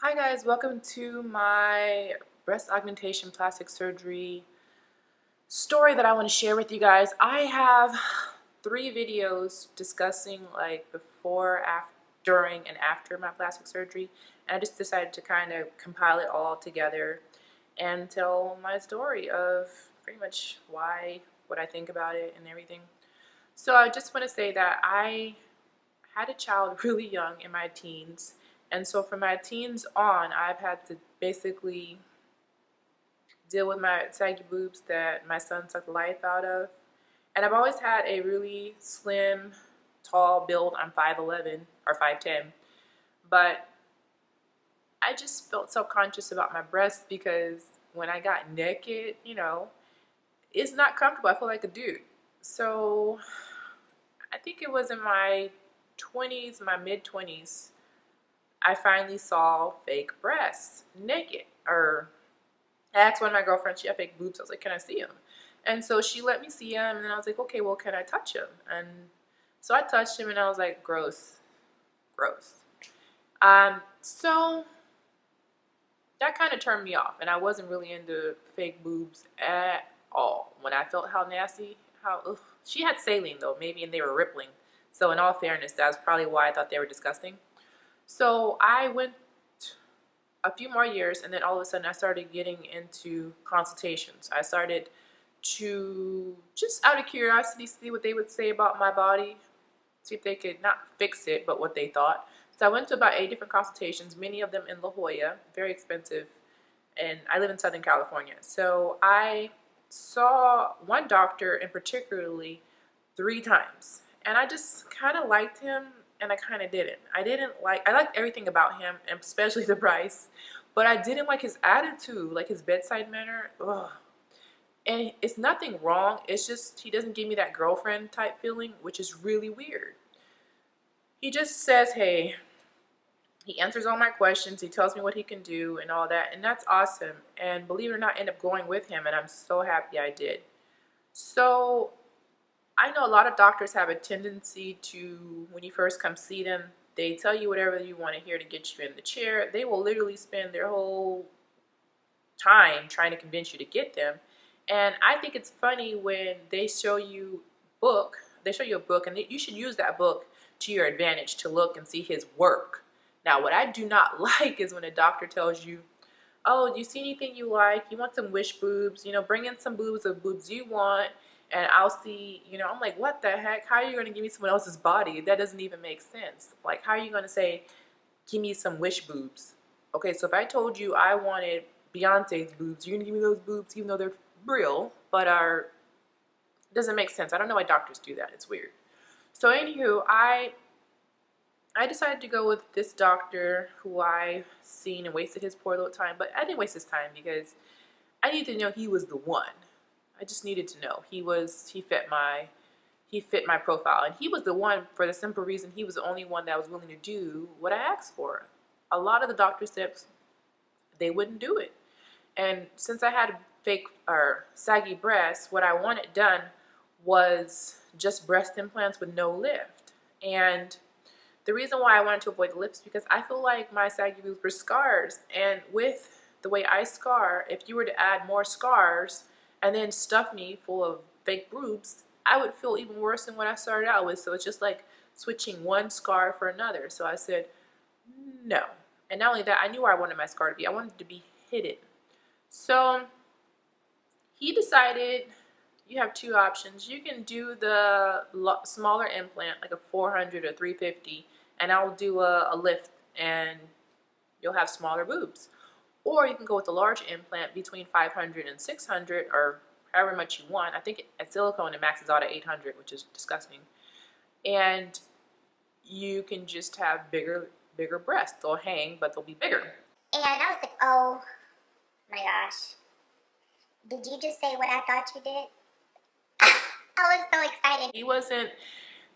Hi guys, welcome to my breast augmentation plastic surgery story that I want to share with you guys. I have 3 videos discussing like before, after, during, and after my plastic surgery, and I just decided to kind of compile it all together and tell my story of pretty much why, what I think about it and everything. So I just want to say that I had a child really young in my teens, and so from my teens on I've had to basically deal with my saggy boobs that my son sucked the life out of. And I've always had a really slim, tall build. I'm 5'11 or 5'10, but I just felt self-conscious about my breasts because when I got naked, it's not comfortable. I feel like a dude. So I think it was in my 20s, my mid-20s, I finally saw fake breasts naked. Or I asked one of my girlfriends, she had fake boobs. I was like, can I see them? And so she let me see them, and then I was like, okay, well, can I touch them? And so I touched him, and I was like, gross, gross. So that kind of turned me off, and I wasn't really into fake boobs at all. When I felt how nasty, ugh. She had saline though, maybe, and they were rippling. So in all fairness, that's probably why I thought they were disgusting. So I went a few more years, and then all of a sudden I started getting into consultations. I started to, just out of curiosity, see what they would say about my body, see if they could not fix it, but what they thought. So I went to about 8 different consultations, many of them in La Jolla, very expensive, and I live in Southern California. So I saw one doctor in particularly 3 times, and I just kind of liked him, and I kind of didn't. I liked everything about him, and especially the price, but I didn't like his attitude, like his bedside manner. Ugh. And it's nothing wrong, it's just he doesn't give me that girlfriend type feeling, which is really weird. He just says, hey, he answers all my questions, he tells me what he can do and all that, and that's awesome. And believe it or not, I end up going with him, and I'm so happy I did. So I know a lot of doctors have a tendency to, when you first come see them, they tell you whatever you want to hear to get you in the chair. They will literally spend their whole time trying to convince you to get them. And I think it's funny when they show you a book, and you should use that book to your advantage to look and see his work. Now, what I do not like is when a doctor tells you, oh, do you see anything you like? You want some wish boobs? Bring in some boobs of boobs you want, and I'll see. I'm like, what the heck? How are you going to give me someone else's body? That doesn't even make sense. Like, how are you going to say, give me some wish boobs? Okay, so if I told you I wanted Beyonce's boobs, you're going to give me those boobs even though they're real, but doesn't make sense. I don't know why doctors do that. It's weird. So anywho, I decided to go with this doctor who I seen and wasted his poor little time, but I didn't waste his time because I needed to know he was the one. I just needed to know he fit my profile, and he was the one for the simple reason he was the only one that was willing to do what I asked for. A lot of the doctors said they wouldn't do it, and since I had fake or saggy breasts, what I wanted done was just breast implants with no lift. And the reason why I wanted to avoid the lips is because I feel like my saggy boobs were scars, and with the way I scar, if you were to add more scars and then stuff me full of fake boobs, I would feel even worse than what I started out with. So it's just like switching one scar for another. So I said no. And not only that, I knew where I wanted my scar to be. I wanted it to be hidden. So he decided you have 2 options. You can do the smaller implant, like a 400 or 350, and I'll do a lift, and you'll have smaller boobs. Or you can go with the large implant between 500 and 600, or however much you want. I think at silicone it maxes out at 800, which is disgusting. And you can just have bigger breasts. They'll hang, but they'll be bigger. And I was like, oh my gosh. Did you just say what I thought you did? I was so excited. He wasn't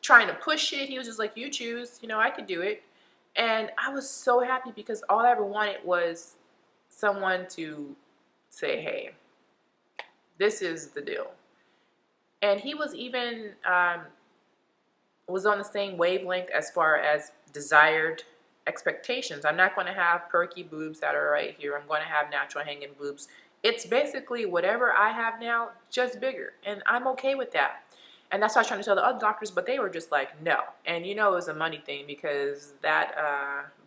trying to push it. He was just like, you choose. I could do it. And I was so happy because all I ever wanted was someone to say, hey, this is the deal. And he was even was on the same wavelength as far as desired expectations. I'm not going to have perky boobs that are right here. I'm going to have natural hanging boobs. It's basically whatever I have now, just bigger. And I'm okay with that. And that's what I was trying to tell the other doctors, but they were just like, no. And you know, it was a money thing because that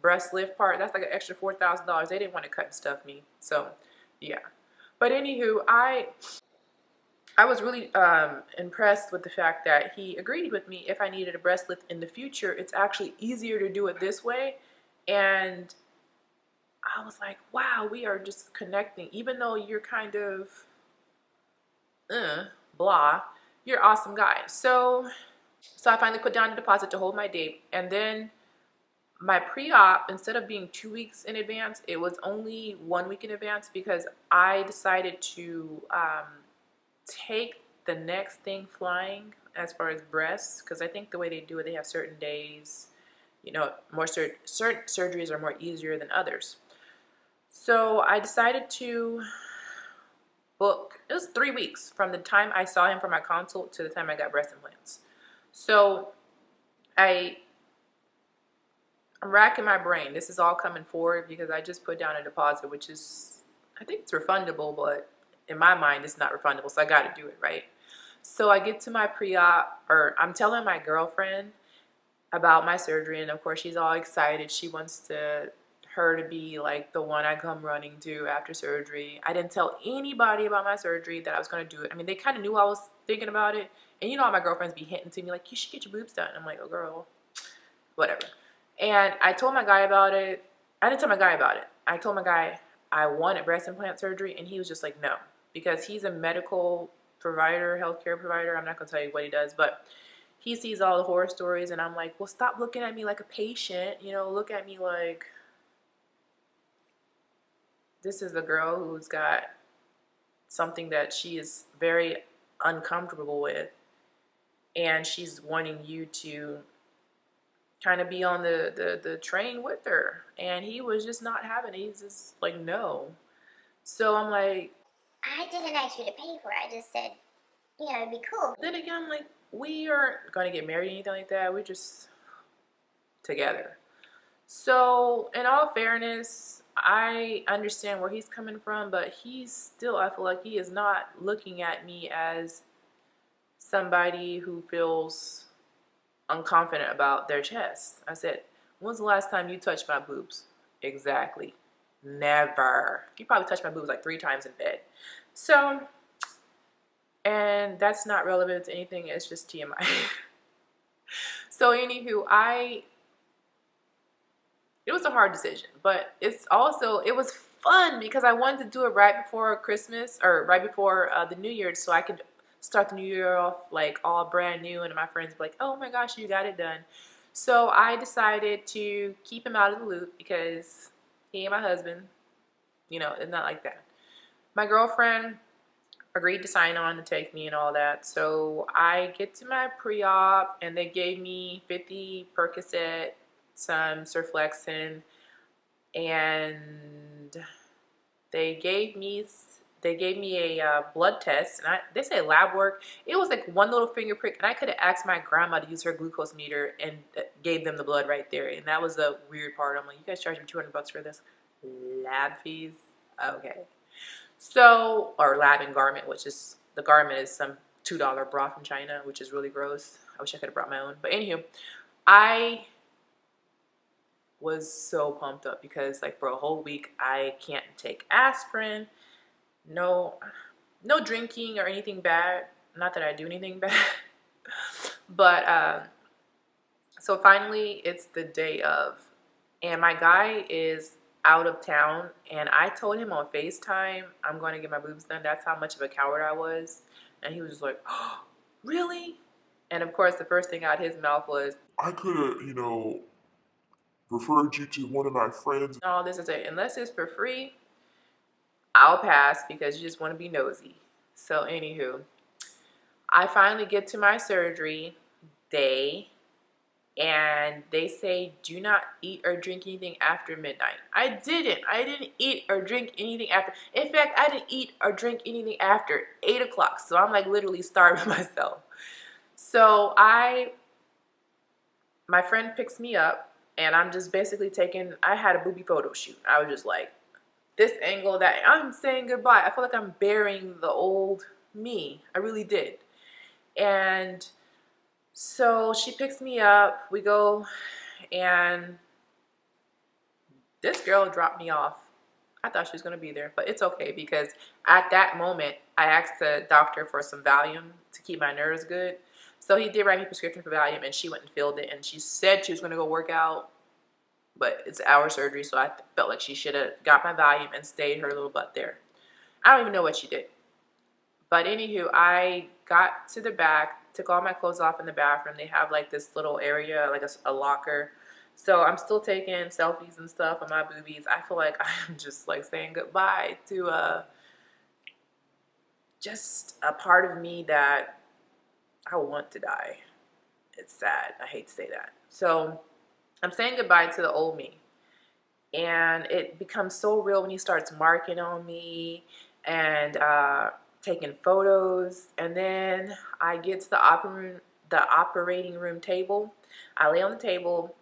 breast lift part, that's like an extra $4,000. They didn't want to cut and stuff me. So, yeah. But anywho, I was really impressed with the fact that he agreed with me. If I needed a breast lift in the future, it's actually easier to do it this way. And I was like, wow, we are just connecting. Even though you're kind of blah, you're an awesome guy. So I finally put down a deposit to hold my date. And then my pre-op, instead of being 2 weeks in advance, it was only 1 week in advance because I decided to take the next thing flying as far as breasts, because I think the way they do it, they have certain days, you know, certain surgeries are more easier than others. So I decided to book, it was 3 weeks from the time I saw him for my consult to the time I got breast implants. So I'm racking my brain. This is all coming forward because I just put down a deposit, which is, I think it's refundable, but in my mind, it's not refundable, so I got to do it, right? So I get to my pre-op, or I'm telling my girlfriend about my surgery, and of course she's all excited. She wants her to be like the one I come running to after surgery. I didn't tell anybody about my surgery, that I was going to do it. I mean, they kind of knew I was thinking about it, and you know how my girlfriends be hinting to me like, you should get your boobs done. I'm like, oh girl, whatever. And I told my guy about it. I didn't tell my guy about it. I told my guy I wanted breast implant surgery, and he was just like, no, because he's a medical provider, healthcare provider. I'm not going to tell you what he does, but he sees all the horror stories, and I'm like, well, stop looking at me like a patient. You know, look at me like this is a girl who's got something that she is very uncomfortable with, and she's wanting you to kind of be on the train with her. And he was just not having it. He's just like, no. So I'm like, I didn't ask you to pay for it. I just said, you know, it'd be cool. then again, I'm like, we aren't going to get married or anything like that. We're just together. So in all fairness, I understand where he's coming from, but he's still, I feel like he is not looking at me as somebody who feels unconfident about their chest. I said, when's the last time you touched my boobs? Exactly. Never. You probably touched my boobs like 3 times in bed. So, and that's not relevant to anything. It's just TMI. So anywho, it was a hard decision, but it was fun because I wanted to do it right before Christmas, or right before the New Year, so I could start the new year off like all brand new, and my friends were like, oh my gosh, you got it done. So I decided to keep him out of the loop because he ain't my husband. You know, it's not like that. My girlfriend agreed to sign on to take me and all that. So I get to my pre-op, and they gave me 50 Percocet, some Surflexin, and they gave me a blood test, and they say lab work. It was like one little finger prick, and I could have asked my grandma to use her glucose meter and gave them the blood right there. And that was the weird part. I'm like, you guys charge me $200 for this? Lab fees? Okay. So, or lab and garment, which is, the garment is some $2 bra from China, which is really gross. I wish I could have brought my own. But anywho, I was so pumped up because like for a whole week I can't take aspirin, no drinking or anything bad. Not that I do anything bad. But so finally it's the day of, and my guy is out of town, and I told him on FaceTime I'm going to get my boobs done. That's how much of a coward I was. And he was just like, oh, really? And of course the first thing out of his mouth was, I could have, you know, referred you to one of my friends. No, this is it. Unless it's for free, I'll pass because you just want to be nosy. So anywho, I finally get to my surgery day, and they say do not eat or drink anything after midnight. I didn't eat or drink anything after. In fact, I didn't eat or drink anything after 8 o'clock. So I'm like literally starving myself. So my friend picks me up, And I'm just basically I had a booby photo shoot. I was just like, this angle, that I'm saying goodbye. I feel like I'm burying the old me. I really did. And so she picks me up. We go, and this girl dropped me off. I thought she was going to be there, but it's okay because at that moment, I asked the doctor for some Valium to keep my nerves good. So he did write me a prescription for Valium, and she went and filled it, and she said she was going to go work out, but it's hour surgery, so I felt like she should have got my Valium and stayed her little butt there. I don't even know what she did. But anywho, I got to the back, took all my clothes off in the bathroom. They have like this little area, like a locker. So I'm still taking selfies and stuff of my boobies. I feel like I'm just like saying goodbye to just a part of me that I want to die. It's sad. I hate to say that. So I'm saying goodbye to the old me. And it becomes so real when he starts marking on me and taking photos. And then I get to the operating room table. I lay on the table,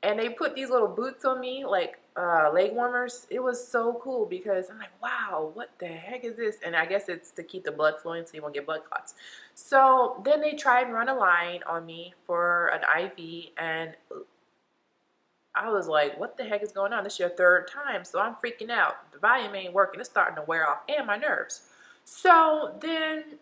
and they put these little boots on me, like leg warmers. It was so cool because I'm like, wow, what the heck is this? And I guess it's to keep the blood flowing so you won't get blood clots. So then they try and run a line on me for an IV, and I was like, what the heck is going on? This is your third time. So I'm freaking out. The volume ain't working. It's starting to wear off, and my nerves. So then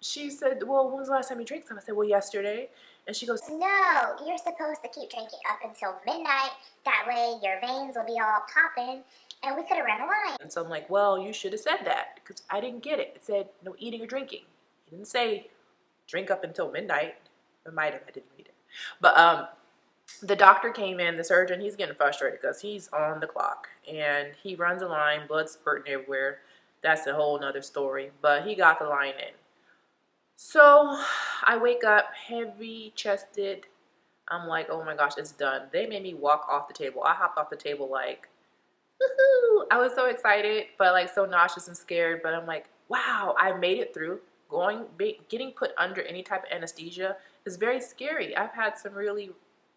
she said, well, when was the last time you drank some? I said, well, yesterday. And she goes, No, you're supposed to keep drinking up until midnight. That way your veins will be all popping and we could have run a line. and so I'm like, well, you should have said that because I didn't get it. It said no eating or drinking. It didn't say drink up until midnight. It might have. I didn't read it. But the doctor came in, the surgeon, he's getting frustrated because he's on the clock and he runs a line, blood spurting everywhere. That's a whole nother story, but he got the line in. So I wake up heavy chested. I'm like, oh my gosh, it's done. They made me walk off the table. I hopped off the table like, woohoo. I was so excited, but like so nauseous and scared. But I'm like, wow, I made it through. Getting put under any type of anesthesia is very scary. I've had some really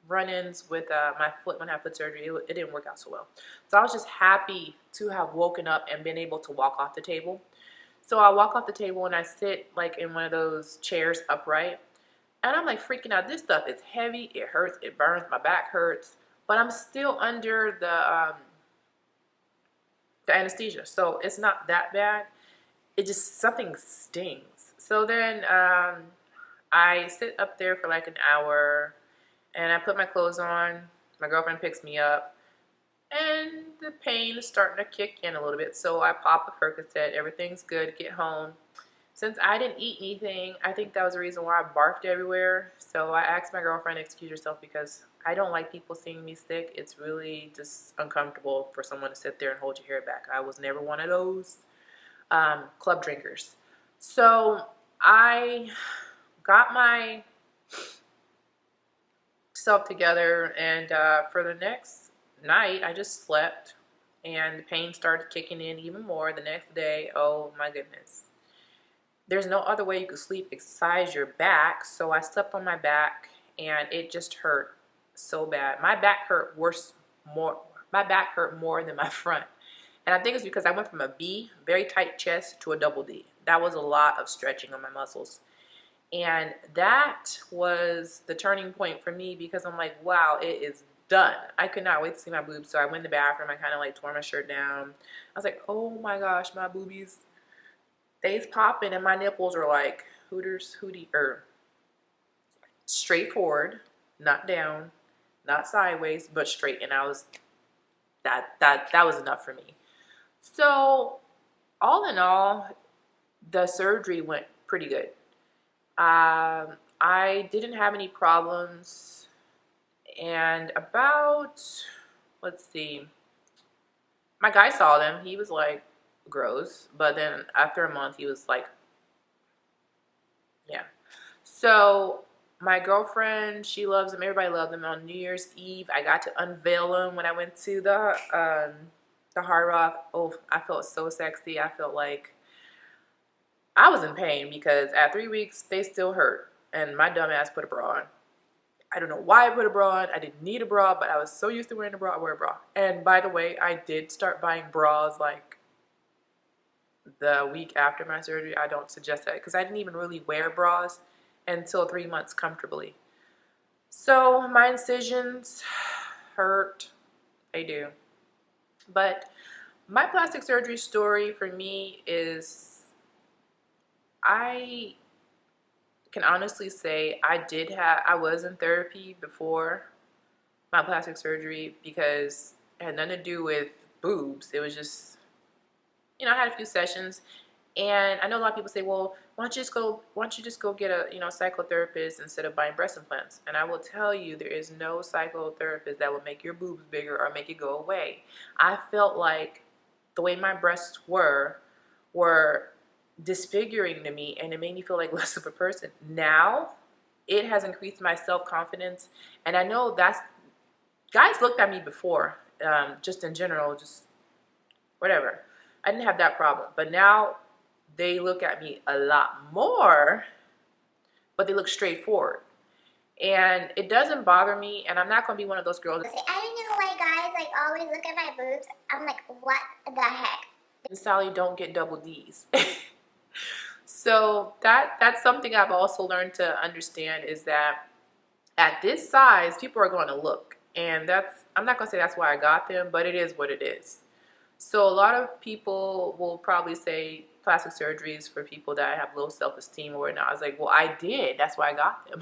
run-ins with my foot when I had foot surgery. It didn't work out so well. So I was just happy to have woken up and been able to walk off the table. So I walk off the table and I sit like in one of those chairs upright. And I'm like freaking out. This stuff is heavy. It hurts. It burns. My back hurts. But I'm still under the anesthesia. So it's not that bad. It just, something stings. So then I sit up there for like an hour and I put my clothes on. My girlfriend picks me up and the pain is starting to kick in a little bit. So I pop a Percocet. Everything's good. Get home. Since I didn't eat anything, I think that was the reason why I barfed everywhere. So I asked my girlfriend to excuse herself because I don't like people seeing me sick. It's really just uncomfortable for someone to sit there and hold your hair back. I was never one of those club drinkers. So I got my self together, and for the next night, I just slept, and the pain started kicking in even more. The next day, oh my goodness. There's no other way you could sleep besides your back, so I slept on my back, and it just hurt so bad. My back hurt more than my front. And I think it's because I went from a B, very tight chest, to a double D. That was a lot of stretching on my muscles. And that was the turning point for me because I'm like, wow, it is done. I could not wait to see my boobs. So I went in the bathroom. I kind of like tore my shirt down. I was like, oh my gosh, my boobies, they's popping. And my nipples are like straight forward, not down, not sideways, but straight. And I was, that was enough for me. So all in all, the surgery went pretty good. I didn't have any problems, and about, let's see, my guy saw them. He was like, gross, but then after a month, he was like, yeah. So my girlfriend, she loves them. Everybody loved them. On New Year's Eve, I got to unveil them when I went to the Hard Rock. Oh, I felt so sexy. I felt like I was in pain because at 3 weeks, they still hurt. And my dumb ass put a bra on. I don't know why I put a bra on. I didn't need a bra, but I was so used to wearing a bra, I wear a bra. And by the way, I did start buying bras like the week after my surgery. I don't suggest that because I didn't even really wear bras until 3 months comfortably. So my incisions hurt. They do. But my plastic surgery story for me is, I can honestly say I was in therapy before my plastic surgery because it had nothing to do with boobs. It was just, I had a few sessions, and I know a lot of people say, well, why don't you just go get a, psychotherapist instead of buying breast implants? And I will tell you, there is no psychotherapist that will make your boobs bigger or make it go away. I felt like the way my breasts were disfiguring to me, and it made me feel like less of a person. Now, it has increased my self-confidence, and I know that's, guys looked at me before, just in general, just whatever. I didn't have that problem, but now they look at me a lot more, but they look straightforward. And it doesn't bother me, and I'm not going to be one of those girls. I didn't know why guys like always look at my boobs. I'm like, what the heck? And Sally, don't get double D's. So that's something I've also learned to understand, is that at this size, people are going to look. And I'm not going to say that's why I got them, but it is what it is. So a lot of people will probably say plastic surgery is for people that have low self-esteem or whatnot. I was like, well, I did. That's why I got them.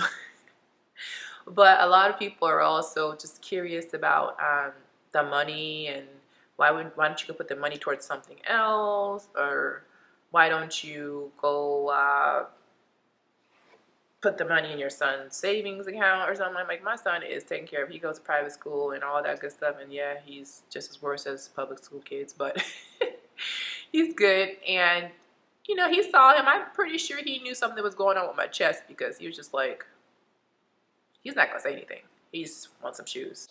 But a lot of people are also just curious about the money, and why don't you go put the money towards something else, or why don't you go put the money in your son's savings account or something. I'm like, my son is taken care of. He goes to private school and all that good stuff, and yeah, he's just as worse as public school kids, but he's good. And he saw him. I'm pretty sure he knew something was going on with my chest, because he was just like, he's not gonna say anything. He just wants some shoes.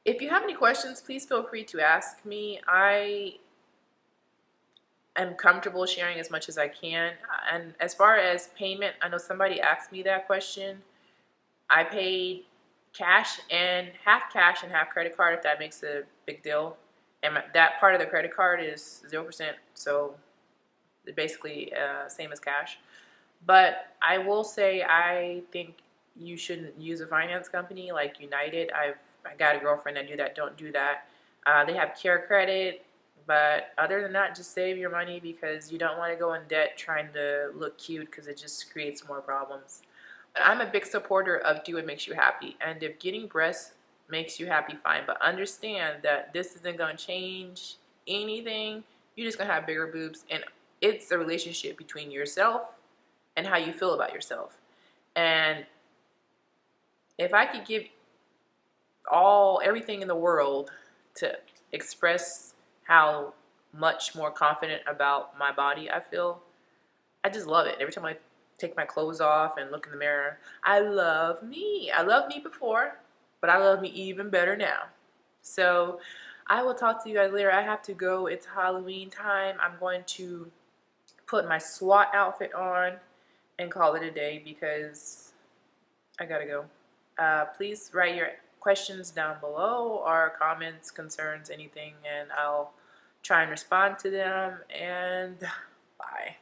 If you have any questions, please feel free to ask me. I am comfortable sharing as much as I can. And as far as payment, I know somebody asked me that question. I paid cash and half credit card, if that makes a big deal. And that part of the credit card is 0%, so basically same as cash. But I will say, I think you shouldn't use a finance company like United. I got a girlfriend that don't do that. They have care credit, but other than that, just save your money, because you don't want to go in debt trying to look cute, because it just creates more problems. But I'm a big supporter of do what makes you happy, and if getting breasts makes you happy, fine. But understand that this isn't going to change anything. You're just going to have bigger boobs, and it's a relationship between yourself and how you feel about yourself. And if I could give everything in the world to express how much more confident about my body I feel, I just love it. Every time I take my clothes off and look in the mirror, I love me. I loved me before, but I love me even better now. So I will talk to you guys later. I have to go. It's Halloween time. I'm going to put my SWAT outfit on and call it a day, because I gotta go. Please write your questions down below, or comments, concerns, anything, and I'll try and respond to them. And bye.